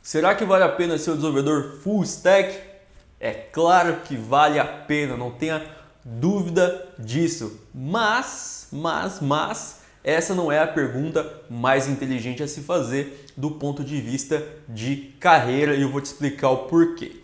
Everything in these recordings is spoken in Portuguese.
Será que vale a pena ser um desenvolvedor full stack? É claro que vale a pena, não tenha dúvida disso. Mas, essa não é a pergunta mais inteligente a se fazer do ponto de vista de carreira e eu vou te explicar o porquê.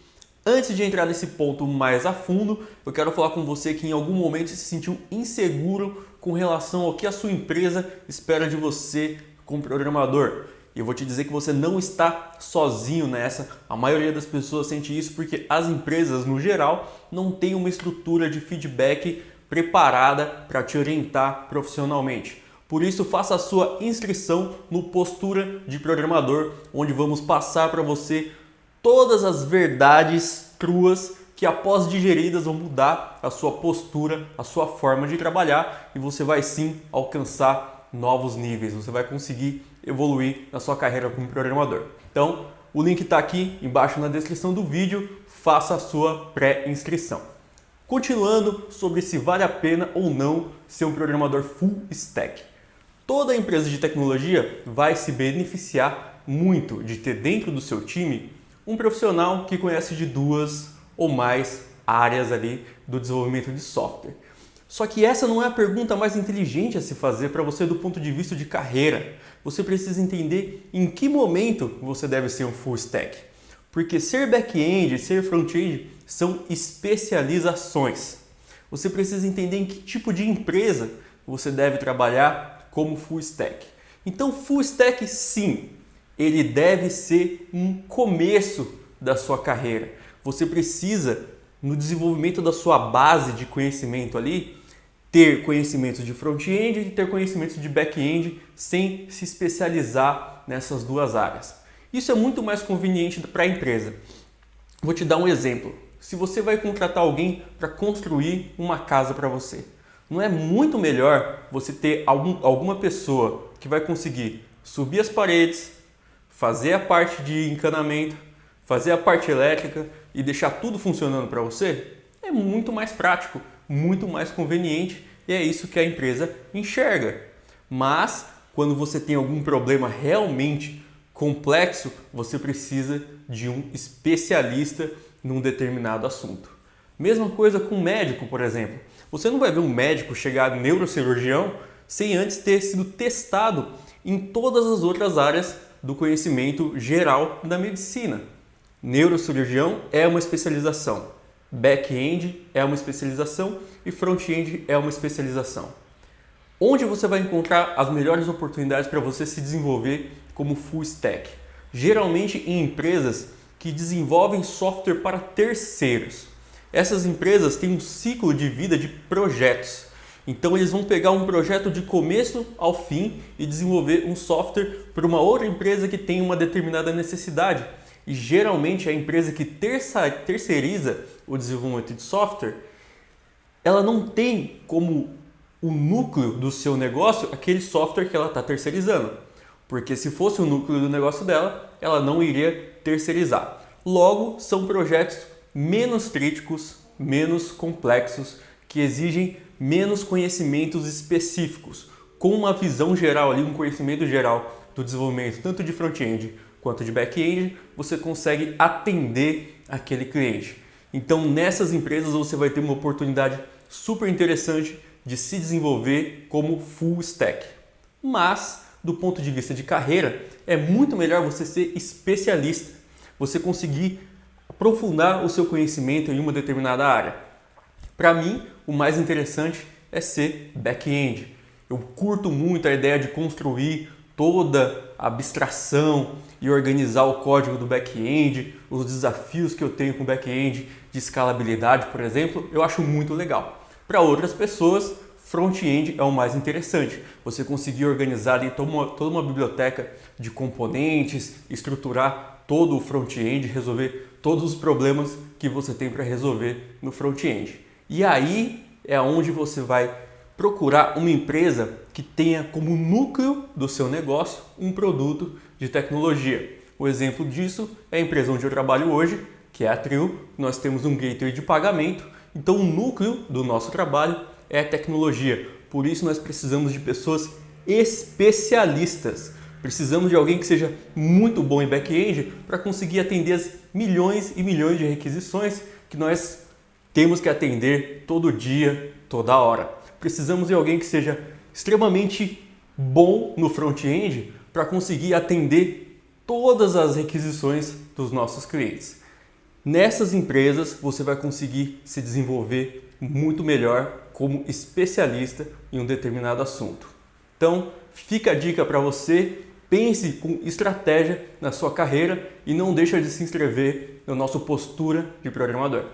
Antes de entrar nesse ponto mais a fundo, eu quero falar com você que em algum momento se sentiu inseguro com relação ao que a sua empresa espera de você como programador. E eu vou te dizer que você não está sozinho nessa. A maioria das pessoas sente isso porque as empresas, no geral, não têm uma estrutura de feedback preparada para te orientar profissionalmente. Por isso, faça a sua inscrição no Postura de Programador, onde vamos passar para você todas as verdades cruas que, após digeridas, vão mudar a sua postura, a sua forma de trabalhar e você vai sim alcançar novos níveis. Você vai conseguir evoluir na sua carreira como programador. Então, o link está aqui embaixo na descrição do vídeo. Faça a sua pré-inscrição. Continuando sobre se vale a pena ou não ser um programador full stack. Toda empresa de tecnologia vai se beneficiar muito de ter dentro do seu time um profissional que conhece de duas ou mais áreas ali do desenvolvimento de software. Só que essa não é a pergunta mais inteligente a se fazer para você do ponto de vista de carreira. Você precisa entender em que momento você deve ser um full stack. Porque ser back-end e ser front-end são especializações. Você precisa entender em que tipo de empresa você deve trabalhar como full stack. Então, full stack, sim, ele deve ser um começo da sua carreira. Você precisa, no desenvolvimento da sua base de conhecimento ali, ter conhecimentos de front-end e ter conhecimentos de back-end sem se especializar nessas duas áreas. Isso é muito mais conveniente para a empresa. Vou te dar um exemplo. Se você vai contratar alguém para construir uma casa para você, não é muito melhor você ter alguma pessoa que vai conseguir subir as paredes, fazer a parte de encanamento, fazer a parte elétrica e deixar tudo funcionando para você? É muito mais prático, muito mais conveniente e é isso que a empresa enxerga. Mas quando você tem algum problema realmente complexo, você precisa de um especialista num determinado assunto. Mesma coisa com um médico, por exemplo. Você não vai ver um médico chegar neurocirurgião sem antes ter sido testado em todas as outras áreas do conhecimento geral da medicina. Neurocirurgião é uma especialização, back-end é uma especialização e front-end é uma especialização. Onde você vai encontrar as melhores oportunidades para você se desenvolver como full stack? Geralmente em empresas que desenvolvem software para terceiros. Essas empresas têm um ciclo de vida de projetos. Então eles vão pegar um projeto de começo ao fim e desenvolver um software para uma outra empresa que tem uma determinada necessidade. E geralmente a empresa que terceiriza o desenvolvimento de software, ela não tem como o núcleo do seu negócio aquele software que ela está terceirizando. Porque se fosse o núcleo do negócio dela, ela não iria terceirizar. Logo, são projetos menos críticos, menos complexos, que exigem menos conhecimentos específicos, com uma visão geral ali, um conhecimento geral do desenvolvimento tanto de front-end quanto de back-end, você consegue atender aquele cliente. Então, nessas empresas você vai ter uma oportunidade super interessante de se desenvolver como full stack. Mas, do ponto de vista de carreira, é muito melhor você ser especialista, você conseguir aprofundar o seu conhecimento em uma determinada área. Para mim, o mais interessante é ser back-end. Eu curto muito a ideia de construir toda a abstração e organizar o código do back-end, os desafios que eu tenho com o back-end de escalabilidade, por exemplo, eu acho muito legal. Para outras pessoas, front-end é o mais interessante. Você conseguir organizar ali toda uma biblioteca de componentes, estruturar todo o front-end, resolver todos os problemas que você tem para resolver no front-end. E aí é onde você vai procurar uma empresa que tenha como núcleo do seu negócio um produto de tecnologia. O exemplo disso é a empresa onde eu trabalho hoje, que é a Trio. Nós temos um gateway de pagamento, então o núcleo do nosso trabalho é a tecnologia. Por isso nós precisamos de pessoas especialistas, Precisamos de alguém que seja muito bom em back-end para conseguir atender as milhões e milhões de requisições que nós temos que atender todo dia, toda hora. Precisamos de alguém que seja extremamente bom no front-end para conseguir atender todas as requisições dos nossos clientes. Nessas empresas você vai conseguir se desenvolver muito melhor como especialista em um determinado assunto. Então, fica a dica para você, pense com estratégia na sua carreira e não deixe de se inscrever no nosso Postura de Programador.